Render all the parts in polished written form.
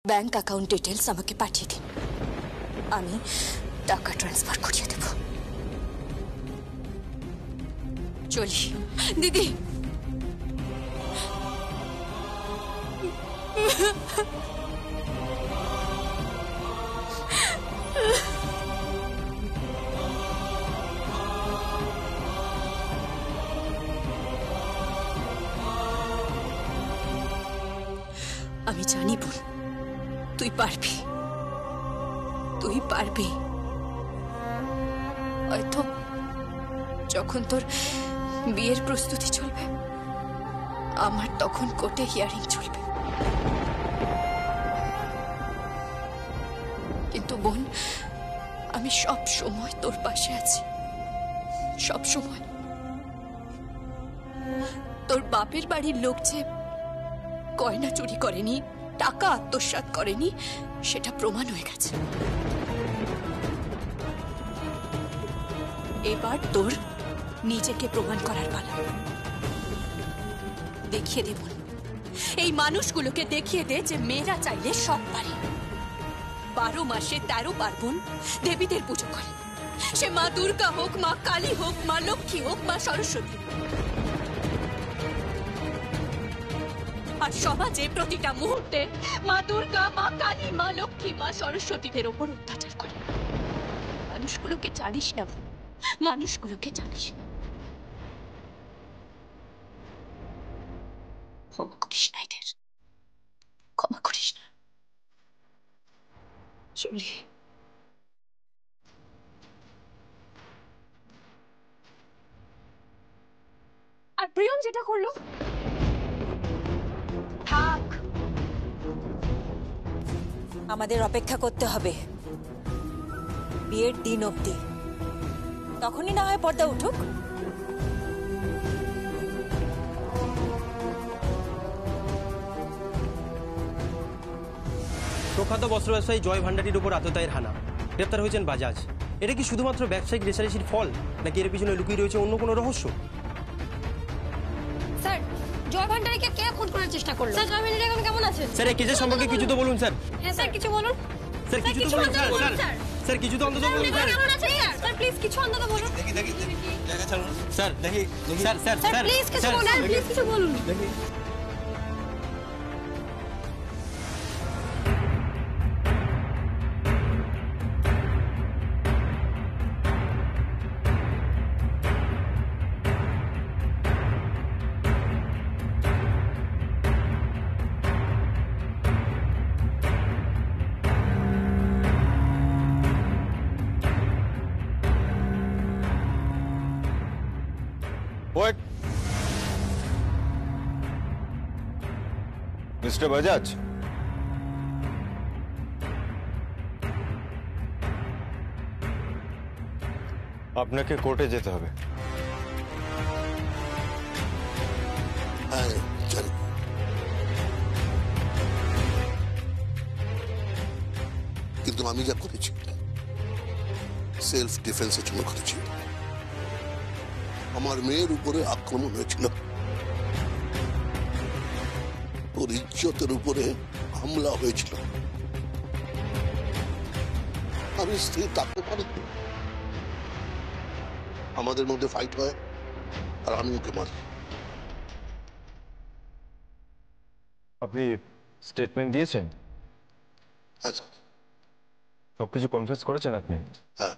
Bank account details আমাকে পাঠিয়ে দিন, আমি টাকা ট্রান্সফার করিয়ে দেব। চলি দিদি। আমি জানি বোন, তুই পারবি, তুই পারবি। হয়তো যখন তোর বিয়ের প্রস্তুতি চলবে, আমার তখন কোর্টে হিয়ারিং চলবে। কিন্তু বোন, আমি সব সময় তোর পাশে আছি, সব সময়। তোর বাপের বাড়ির লোক যে গয়না চুরি করেনি, টাকা আত্মসাৎ করেনি, সেটা প্রমাণ হয়ে গেছে। এবার তোর নিজেকে প্রমাণ করার পালা। দেখিয়ে দে বোন, এই মানুষগুলোকে দেখিয়ে দে যে মেয়েরা চাইলে সব পারে। 12 মাসে 13 পার্বণ দেবীদের পুজো করে, সে মা দুর্গা হোক, মা কালী হোক, মা লক্ষ্মী হোক, মা সরস্বতী। আর সমাজে প্রতিটা মুহূর্তে মা দুর্গা, মা কালী, মা লক্ষ্মী, মা সরস্বতীদের ওপর অত্যাচার করে। মানুষগুলোকে জানিস না, মানুষগুলোকে জানিস না। ক্ষমা করিস না এদের, ক্ষমা করিস না। চলি। আর প্রিয়ম যেটা করলো, থাক। আমাদের অপেক্ষা করতে হবে বিয়ের দিন অবধি, তখনই না হয় পর্দা উঠুক। প্রখ্যাত বস্ত্র ব্যবসায়ী জয় ভান্ডারীর উপর আততায়ীর হানা, গ্রেপ্তার হয়েছেন বাজাজ। এটা কি শুধুমাত্র ব্যবসায়িক রেষারেষির ফল, নাকি এর পিছনে লুকিয়ে রয়েছে অন্য কোনো রহস্য? স্যার, জয় ভান্ডারীকে কে খুন করার চেষ্টা করলো? স্যার, জয় ভান্ডারী এখন কেমন আছেন? স্যার, এই কেসের সম্পর্কে কিছু তো বলুন স্যার। হ্যাঁ স্যার, কিছু বলুন। স্যার, কিছু তো বলুন স্যার। স্যার, কিছু তো অন্তত বলুন স্যার। কেমন আছেন স্যার? স্যার প্লিজ কিছু অন্তত বলুন। স্যার দেখি, স্যার স্যার স্যার প্লিজ কিছু বলুন, প্লিজ কিছু বলুন। What? Mr. Bajaj? আপনাকে কোর্টে যেতে হবে। হ্যাঁ জানি, কিন্তু আমি যা করেছি সেলফ ডিফেন্সের জন্য করেছি। আমার মেয়ের উপরে আক্রমণ হয়েছিল, ওর ইজ্জতের উপরে হামলা হয়েছিল। আমি স্থির থাকতে পারি, আমাদের মধ্যে ফাইট হয় আর আমি ওকে মারি। আপনি স্টেটমেন্ট দিয়েছেন? হ্যাঁ স্যার। সবকিছু কনফেস করেছেন আপনি? হ্যাঁ,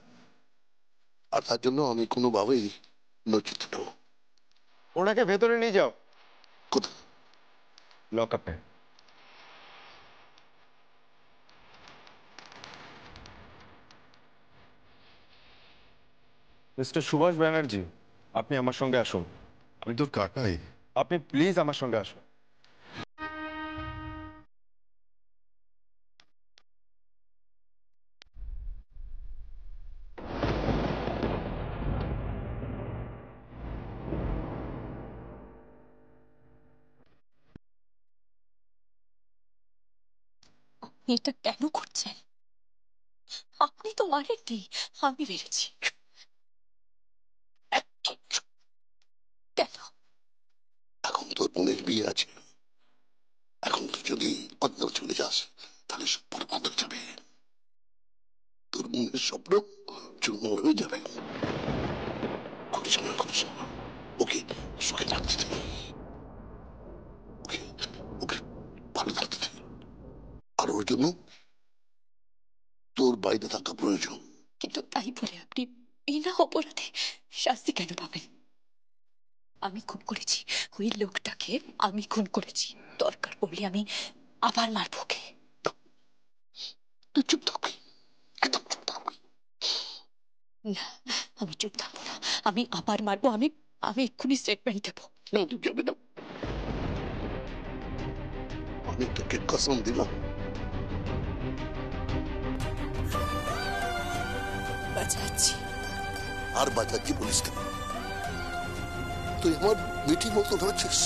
আর তার জন্য আমি কোনোভাবেই লজ্জিত নই। ওনাকে ভেতরে নিয়ে যাও। কোথায়? লক আপে। মিস্টার সুভাষ ব্যানার্জি, আপনি আমার সঙ্গে আসুন। আমি তোর কাকাই। আপনি প্লিজ আমার সঙ্গে আসুন। এটা কেন করছেন? আপনি তো মারেননি, আমি মেরেছি। কেন? এখন তোর বোনের বিয়ে আছে, এখন তুই যদি অন্য চলে যাস তাহলে সব বরবাদ হয়ে যাবে, তোর মনের স্বপ্ন চূর্ণ হয়ে যাবে। করিস না, করিস না। ওকে সুখে থাকতে দে, ওকে ওকে ভালো থাকতে দে। আর ওর জন্য তোর বাইরে থাকা প্রয়োজন। কিন্তু তাই বলে আপনি বিনা অপরাধে শাস্তি কেন পাবেন? আমি খুন করেছি, ওই লোকটাকে আমি খুন করেছি। দরকার পড়লে আমি আবার মারবো ওকে। তুই চুপ থাক, একদম চুপ থাক। না, আমি চুপ থাকবো না, আমি আবার মারবো। আমি এক্ষুনি স্টেটমেন্ট দেবো। না, তুই যাবি না। আমি তোকে কসম দিলাম। বাঁচাচ্ছি। আর বাজাচ্ছি বলিস কেন? তুই আমার মিঠি মতো হয়েছিস,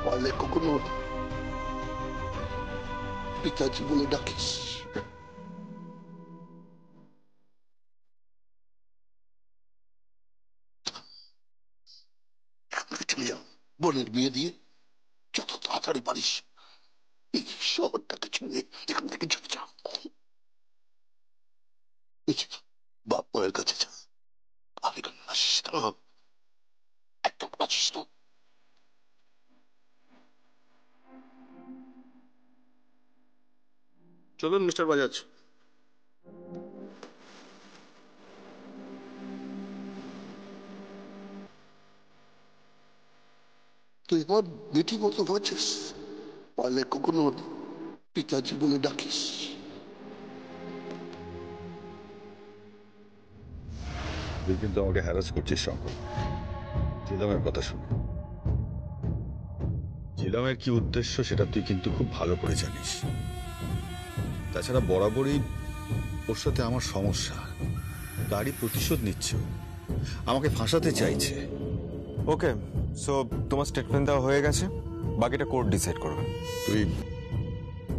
পারলে কখনো পিতাজি বলে ডাকিস। চলে যাও, বোনের বিয়ে দিয়ে যত তাড়াতাড়ি পারিস এই শহরটাকে ছেড়ে এখান থেকে চলে যা। বাপ মায়ের কাছে যা, আর এখানে আসিস না, একদম আসিস না। চলুন মিস্টার বাজাজ। তুই আমার বেটি মতো হয়েছিস, পারলে কখনো পিতাজি বলে ডাকিস। তুই কিন্তু আমাকে হ্যারাস করছিস শঙ্কর। জিলামের কথা শুনে, জিলামের কি উদ্দেশ্য সেটা তুই কিন্তু খুব ভালো করে জানিস। তাছাড়া বরাবরই ওর সাথে আমার সমস্যা, গাড়ি প্রতিশোধ নিচ্ছে, আমাকে ফাঁসাতে চাইছে। ওকে, সো তোমার স্টেটমেন্ট দেওয়া হয়ে গেছে, বাকিটা কোর্ট ডিসাইড করবে। তুই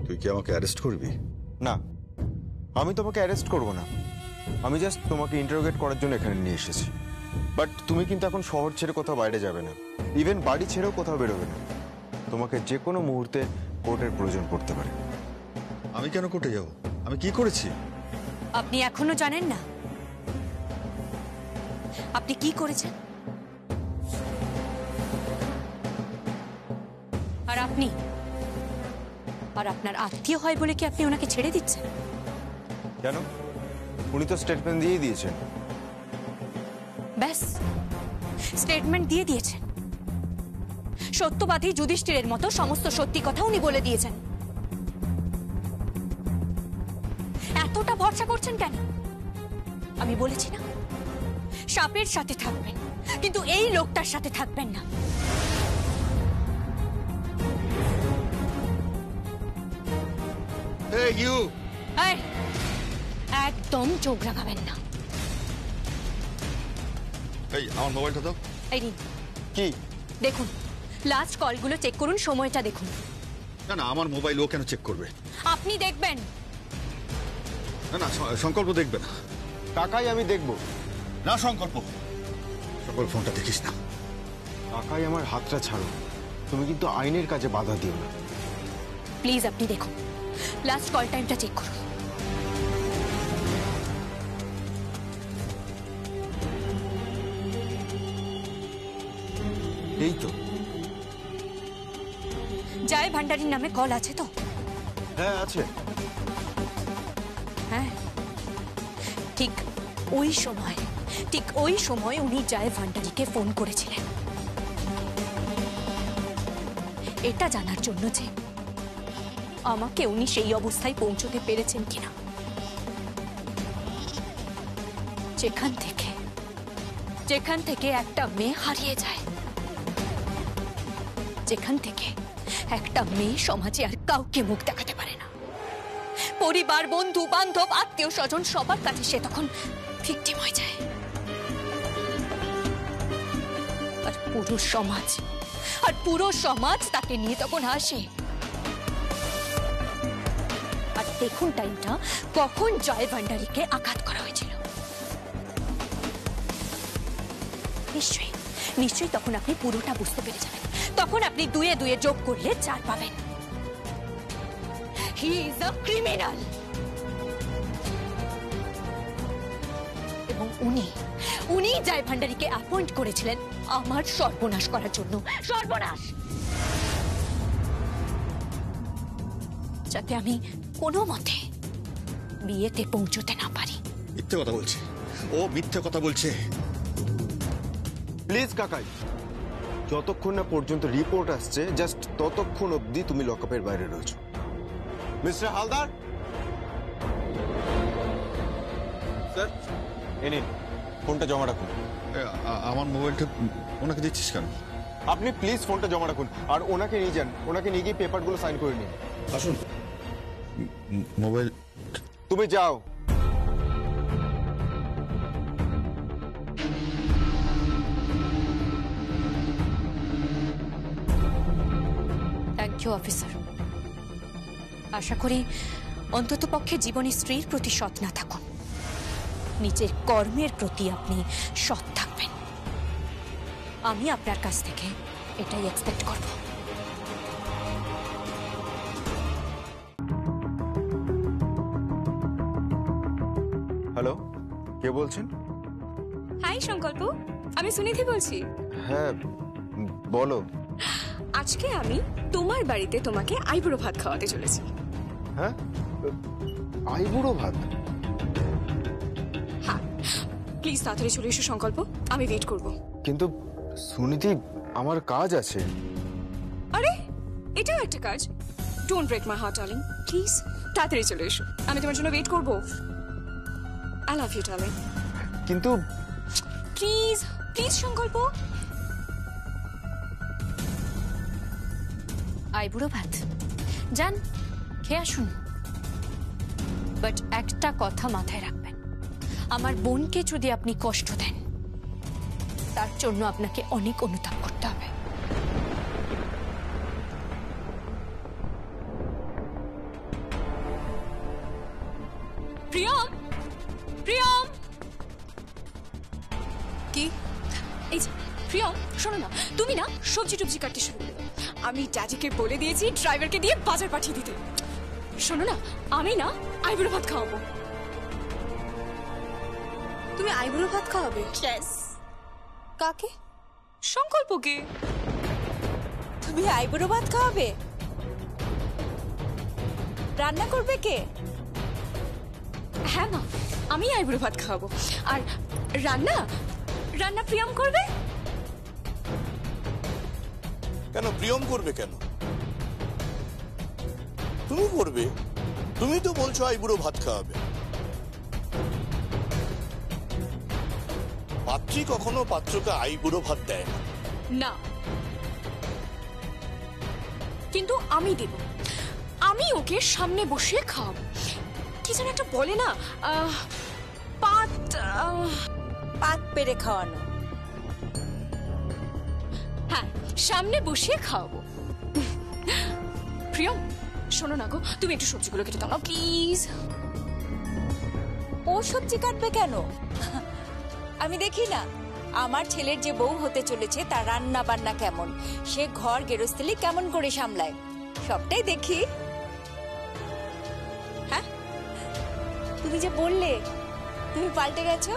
তুই কি আমাকে অ্যারেস্ট করবি? না, আমি তোমাকে অ্যারেস্ট করব না, আমি জাস্ট তোমাকে ইন্টারোগেট করার জন্য এখানে নিয়ে এসেছি। বাট তুমি কিন্তু এখন শহর ছেড়ে কোথাও বাইরে যাবে না, ইভেন বাড়ি ছেড়েও কোথাও বেরোবে না। তোমাকে যে কোনো মুহূর্তে কোর্টের প্রয়োজন পড়তে পারে। আমি কেন কোর্টে যাব? আমি কি করেছি? আপনি এখনো জানেন না আপনি কি করেছেন? আর আপনি আর আপনার আত্মীয় হয় বলে কি আপনি ওনাকে ছেড়ে দিচ্ছেন? কেন? উনি তো স্টেটমেন্ট দিয়ে দিয়েছেন। ব্যাস, স্টেটমেন্ট দিয়ে দিয়েছেন। সত্যবাদী যুধিষ্ঠিরের মতো সমস্ত সত্যি কথা উনি বলে দিয়েছেন। এতটা ভরসা করছেন কেন? আমি বলেছি না, সাপের সাথে থাকবেন, কিন্তু এই লোকটার সাথে থাকবেন না। এই, একদম চোখ রাখাবেন না। এই আমার মোবাইলটা দাও। এই নিন, কি? দেখুন, লাস্ট কলগুলো চেক করুন, সময়টা দেখুন। না না, আমার মোবাইল ও কেন চেক করবে? আপনি দেখবেন। না না, সংকল্প দেখবে না। কাকাই আমি দেখবো। না সংকল্প, সংকল্প ফোনটা দেখিস না। কাকাই আমার হাতটা ছাড়ো, তুমি কিন্তু আইনের কাজে বাধা দিও না। প্লিজ আপনি দেখুন, লাস্ট কল টাইমটা চেক করুন। এই তো। জয় ভান্ডারীর নামে কল আছে তো? হ্যাঁ আছে। হ্যাঁ, ঠিক ওই সময় উনি জয় ভান্ডারীকে ফোন করেছিলেন, এটা জানার জন্য যে আমাকে উনি সেই অবস্থায় পৌঁছতে পেরেছেন কিনা, যেখান থেকে একটা মেয়ে হারিয়ে যায়, যেখান থেকে একটা মেয়ে সমাজে আর কাউকে মুখ দেখাতে পারে না। পরিবার, বন্ধু বান্ধব, আত্মীয় স্বজন সবার কাছে সে তখন ভিকটিম হয়ে যায়। আর পুরো সমাজ তাকে নিয়ে তখন হাসে। আর দেখুন টাইমটা, কখন জয় ভান্ডারীকে আঘাত করা হয়েছিল। নিশ্চয়ই তখন আপনি পুরোটা বুঝতে পেরে যাবেন। তখন আপনি দুয়ে দুয়ে যোগ করলে 4 পাবেন। He is a criminal. এবং উনি জয় ভান্ডারীকে অ্যাপয়েন্ট করেছিলেন আমার সর্বনাশ করার জন্য। সর্বনাশ, যাতে আমি কোনো মতে বিয়েতে পৌঁছতে না পারি। মিথ্যে কথা বলছে, ও মিথ্যে কথা বলছে। প্লিজ কাকাই, যতক্ষণ না পর্যন্ত রিপোর্ট আসছে জাস্ট ততক্ষণ অবধি তুমি লকআপের বাইরে রয়েছো। মিস্টার হালদার, স্যার, এ নিন ফোনটা জমা রাখুন। আমার মোবাইলটা ওনাকে দিচ্ছিস কেন? আপনি প্লিজ ফোনটা জমা রাখুন আর ওনাকে নিয়ে যান, ওনাকে নিয়ে গিয়ে পেপারগুলো সাইন করে নিন। আসুন। মোবাইল তুমি যাও। Thank you officer. আশা করি অন্তত পক্ষে জীবনে স্ত্রীর প্রতি সৎ না থাকুন, নিজের কর্মের প্রতি আপনি সৎ থাকবেন। আমি আপনার কাছ থেকে এটাই এক্সপেক্ট করব। হ্যালো, কে বলছেন? হাই সংকল্প, আমি সুনিধি বলছি। হ্যাঁ বলো। আজকে আমি তোমার বাড়িতে তোমাকে আইবুড়ো ভাত খাওয়াতে চলেছি। হ্যাঁ, আইবুড়ো ভাত? হ্যাঁ, প্লিজ তাড়াতাড়ি চলে এসো সংকল্প, আমি ওয়েট করব। কিন্তু সুনীতি, আমার কাজ আছে। আরে এটাও একটা কাজ। Don't break my heart darling, please তাড়াতাড়ি চলে এসো, আমি তোমার জন্য ওয়েট করব। I love you darling. কিন্তু প্লিজ প্লিজ সংকল্প। আইবুড়ো ভাত যান, খেয়ে আসুন। বাট একটা কথা মাথায় রাখবেন, আমার বোনকে যদি আপনি কষ্ট দেন তার জন্য আপনাকে অনেক অনুতাপ করতে হবে। প্রিয়ম, প্রিয়ম। কি? এই যে প্রিয়ম, শোনো না, তুমি না সবজি টবজি কাটতে শুরু করে দাও। আমি ড্যাডিকে বলে দিয়েছি ড্রাইভারকে দিয়ে বাজার পাঠিয়ে দিতে। শোনো না, আমি না আইবুড়ো ভাত খাওয়াবো। তুমি আইবুড়ো ভাত খাওয়াবে? ইয়েস। কাকে? সংকল্পকে। তুমি আইবুড়ো ভাত খাওয়াবে? রান্না করবে কে? হ্যাঁ মা, আমি আইবুড়ো ভাত খাওয়াবো। আর রান্না রান্না প্রিয়ম করবে। কেন প্রিয়ম করবে কেন? তুমি করবে, তুমি তো বলছো আইবুড়ো ভাত খাওয়াবে। পাত্রী কখনো পাত্রকে আইবুড়ো ভাত দেয় না। না, কিন্তু আমি দেব। আমি ওকে সামনে বসিয়ে খাওয়াবো। কি যেন একটা বলে না, পাত পেরে খাওয়ানো। হ্যাঁ, সামনে বসিয়ে খাওয়াবো। প্রিয়ম, শোনো না গো, তুমি একটু সবজিগুলো কেটে দাও না প্লিজ। ও সবজি কাটবে কেন? আমি দেখি না আমার ছেলের যে বউ হতে চলেছে তার রান্না বান্না কেমন, সে ঘর গেরস্থালি কেমন করে সামলায়, সবটাই দেখি। হ্যাঁ, তুমি যে বললে তুমি পাল্টে গেছো।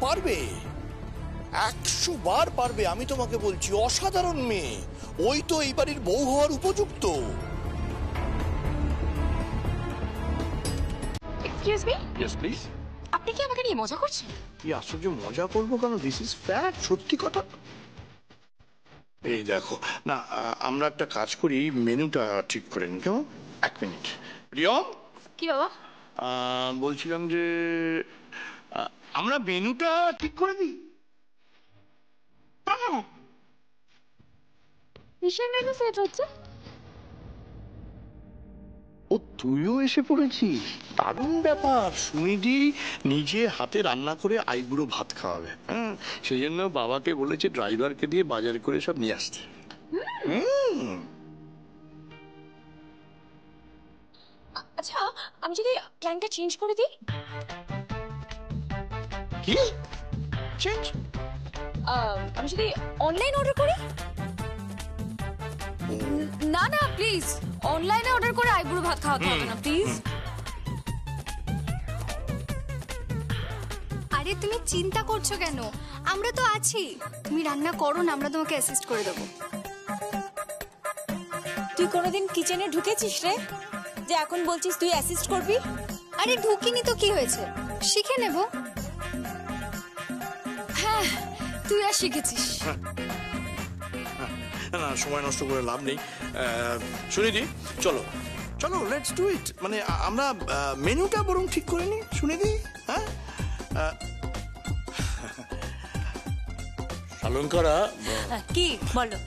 পারবে, 100 বার পারবে। আমি তোমাকে বলছি, অসাধারণ মেয়ে। ওই তো এই বাড়ির বউ হওয়ার উপযুক্ত। Excuse me, yes please. আপনি কি আমাকে নিয়ে মজা করছেন? কি আশ্চর্য, মজা করবো কেন? দিস ইজ ফ্যাক্ট, সত্যি কথা। এই দেখো না, আমরা একটা কাজ করি, মেনুটা ঠিক করে নিই কেমন? 1 মিনিট। প্রিয়ম। কি বাবা? বলছিলাম যে আমরা মেনুটা ঠিক করে দিই। হ্যাঁ, কিসের মেনু সেট হচ্ছে? ও, তুইও এসে পড়েছিস, দারুণ ব্যাপার। সুনিধি নিজে হাতে রান্না করে আইবুড়ো ভাত খাওয়াবে। হ্যাঁ, সেই জন্য বাবাকে বলেছে ড্রাইভারকে দিয়ে বাজার করে সব নিয়ে আসতে। আচ্ছা, আমি যদি প্ল্যানটা চেঞ্জ করে দিই? কি চেঞ্জ? আমি যদি অনলাইন অর্ডার করি? না না প্লিজ, অনলাইনে অর্ডার করে আইবুড়ো ভাত খাওয়াতে হবে না প্লিজ। আরে তুমি চিন্তা করছো কেন? আমরা তো আছি, তুমি রান্না করো না, আমরা তোমাকে অ্যাসিস্ট করে দেবো। তুই কোনোদিন কিচেনে ঢুকেছিস রে, যে এখন বলছিস তুই অ্যাসিস্ট করবি? আরে ঢুকিনি তো কি হয়েছে, শিখে নেব। হ্যাঁ তুই আর শিখেছিস। না সময় নষ্ট করে লাভ নেই। সুনিধি চলো চলো, লেটস ডু ইট। মানে আমরা মেনুটা বরং ঠিক করে নি সুনিধি। হ্যাঁ শালঙ্কারা, কি বলো?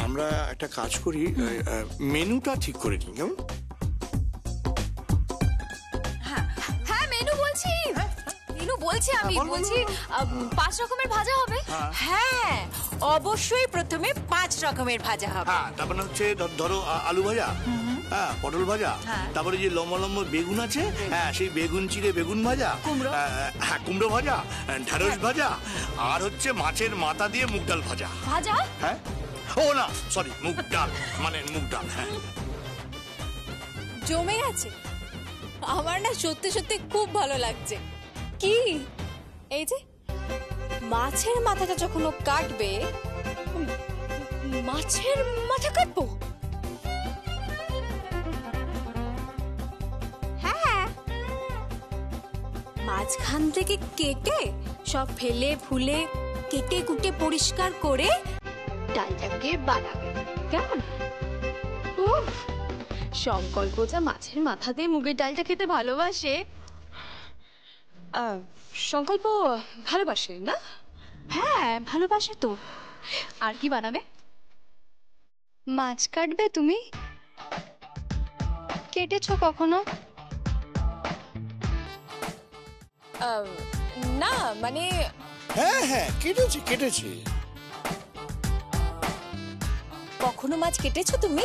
আমরা একটা কাজ করি, মেনুটা ঠিক করে নিই কেমন? হ্যাঁ মেনু বলছি, আমি বলছি 5 রকমের ভাজা হবে। হ্যাঁ অবশ্যই প্রথমে 5 রকমের ভাজা হবে। হ্যাঁ তারপরে হচ্ছে ধরো আলু ভাজা, হ্যাঁ পটল ভাজা, তারপরে যে লম্বা লম্বা বেগুন আছে, হ্যাঁ সেই বেগুন চিড়ে বেগুন ভাজা, হ্যাঁ কুমড়ো ভাজা, ঢেঁড়স ভাজা, আর হচ্ছে মাছের মাথা দিয়ে মুগ ডাল ভাজা। ভাজা? হ্যাঁ ও না সরি, মুগ ডাল, মানে মুগ ডাল। হ্যাঁ জমে গেছে, আমার না সত্যি সত্যি খুব ভালো লাগছে। কি এই যে মাছের মাথাটা যখন ও কাটবে, মাছের মাথা কাটবো? হ্যাঁ, মাঝখান থেকে কেটে সব ফেলে ফুলে কেটে কুটে পরিষ্কার করে ডালটাকে বানাবে কেমন? উফ, সংকল্প যা মাছের মাথা দিয়ে মুগের ডালটা খেতে ভালোবাসে। সংকল্প ভালোবাসে না? হ্যাঁ ভালোবাসে তো। আর কি বানাবে? মাছ কাটবে তুমি? কেটেছো কখনো? না মানে হ্যাঁ হ্যাঁ কেটেছি কেটেছি। কখনো মাছ কেটেছো তুমি?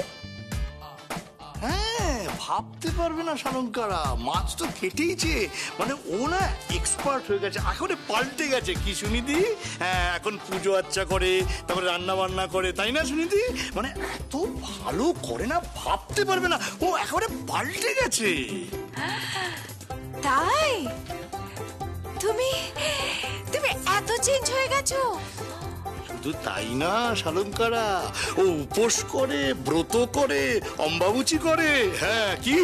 হ্যাঁ ভাবতে পারবে না শালঙ্কারা, মাছ তো কেটেইছে। মানে ও না এক্সপার্ট হয়ে গেছে, এখন পাল্টে গেছে। কি সুনিধি? হ্যাঁ এখন পুজো আচ্ছা করে, তারপরে রান্না বান্না করে, তাই না সুনিধি? মানে এত ভালো করে না, ভাবতে পারবে না, ও একেবারে পাল্টে গেছে। তাই তুমি তুমি এত চেঞ্জ হয়ে গেছো? শুধু তাই না শালঙ্কারা, ও উপোস করে, ব্রত করে, অম্বাবুচি করে। হ্যাঁ কি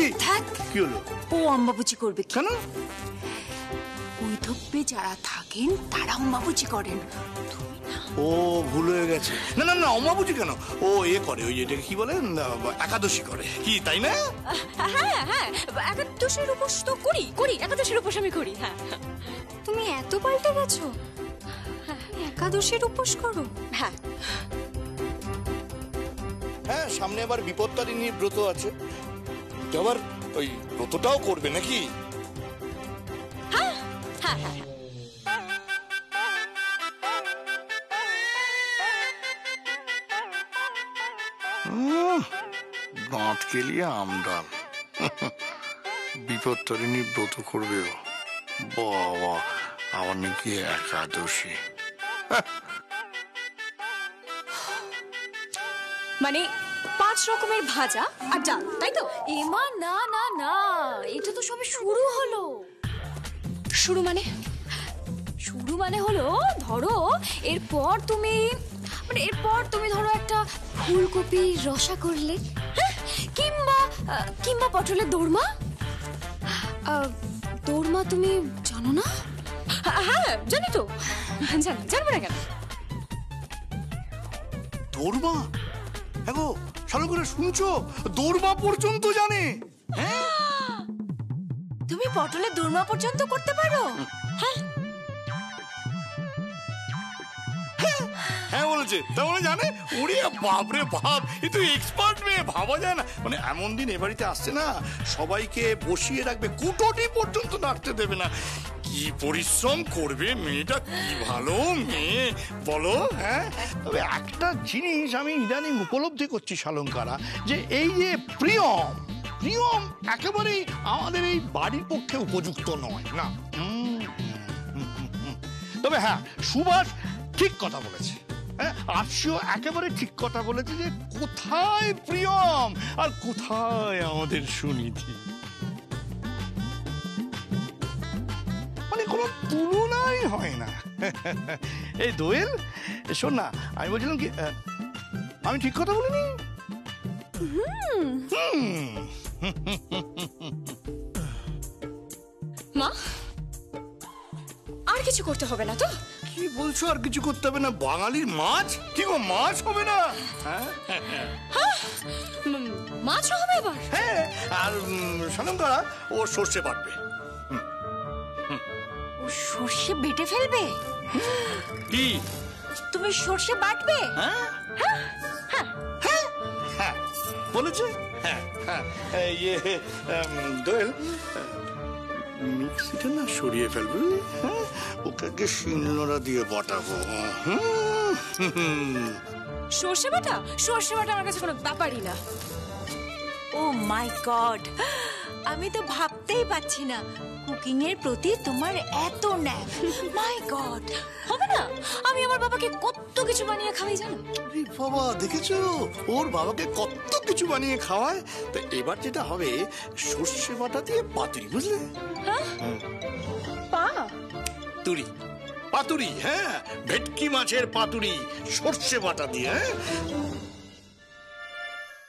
কি হলো? ও অম্বাবুচি করবে কেন? বৈধব্যে যারা থাকেন তারা অম্বাবুচি করেন। ও ভুল হয়ে গেছে। না না না অম্বাবুচি কেন, ও এ করে, ওই যেটাকে কি বলে, একাদশী করে, কি তাই না? হ্যাঁ হ্যাঁ, একাদশীর উপোস তো করি, একাদশীর উপোস আমি করি। হ্যাঁ তুমি এত পাল্টে গেছো, একাদশীর উপোস করো? হ্যাঁ হ্যাঁ সামনে আবার বিপত্তারিণীর ব্রত আছে, আবার ওই ব্রতটাও করবে নাকি? হ্যাঁ হ্যাঁ হ্যাঁ। দাঁত কেলিয়ে আমডাল, বিপত্তারিণী ব্রত করবে ও। বাবা আবার নাকি একাদশী। মানে 5 রকমের ভাজা আর ডাল, তাই তো? এমা না না না, এটা তো সবে শুরু হলো। শুরু মানে হলো ধরো এরপর তুমি ধরো একটা ফুলকপি রসা করলে, হ্যাঁ? কিংবা পটলের দোরমা। দোরমা তুমি জানো না? হ্যাঁ জানি তো, জানবো না কেন? দোরমা? হ্যাঁ গো শালঙ্কারা, শুনছো? দোরমা পর্যন্ত জানে। তুমি পটলের দোরমা পর্যন্ত করতে পারো? হ্যাঁ হ্যাঁ বলেছে, তার মানে জানে। ওরে বাপরে বাপ, এ তো এক্সপার্ট মেয়ে, ভাবা যায় না। মানে এমন দিন এ বাড়িতে আসছে না, সবাইকে বসিয়ে রাখবে, কুটোটি পর্যন্ত নাড়তে দেবে না। কি পরিশ্রম করবে মেয়েটা, কি ভালো মেয়ে বলো। হ্যাঁ তবে একটা জিনিস আমি ইদানিং উপলব্ধি করছি শালঙ্কারা, যে এই যে প্রিয়ম একেবারেই আমাদের এই বাড়ির পক্ষে উপযুক্ত নয় না। তবে হ্যাঁ সুভাষ ঠিক কথা বলেছে, হ্যাঁ, আরশিও একেবারে ঠিক কথা বলেছে যে কোথায় প্রিয়ম আর কোথায় আমাদের সুনিধি, মানে কোনো তুলনাই হয় না। এই দোয়েল, শোন না, আমি বলছিলাম কি, আমি ঠিক কথা বলিনি? মা, আর কিছু করতে হবে না তো? কি বলছো আর কিছু করতে হবে না? বাঙালির মাছ, কি গো মাছ হবে না? মাছ হবে এবার? হ্যাঁ, আর সানন্দা ও সর্ষে বাটবে। ও সর্ষে বেটে ফেলবে? কি তুমি সর্ষে বাটবে? হ্যাঁ বলেছে। হ্যাঁ হ্যাঁ, ইয়ে দোয়েল, মিক্সিটা না সরিয়ে ফেলবে, হ্যাঁ, ওকে শিলনোড়া দিয়ে বাটাবো। সর্ষে বাটা? সর্ষে বাটা আমার কাছে কোনো ব্যাপারই না। ও মাই গড, আমি তো ভাবতেই পাচ্ছি না কুকিং এর প্রতি তোমার এত ন্যাক। মাই গড, হবে না? আমি আমার বাবাকে কত কিছু বানিয়ে খাওয়াই জানো। আরে বাবা, দেখেছো ওর বাবাকে কত কিছু বানিয়ে খাওয়ায়। তো এবার যেটা হবে, সর্ষে বাটা দিয়ে পাতুরি, বুঝলে? পাতুরি, পাতুরি, হ্যাঁ, ভেটকি মাছের পাতুরি সর্ষে বাটা দিয়ে। হ্যাঁ,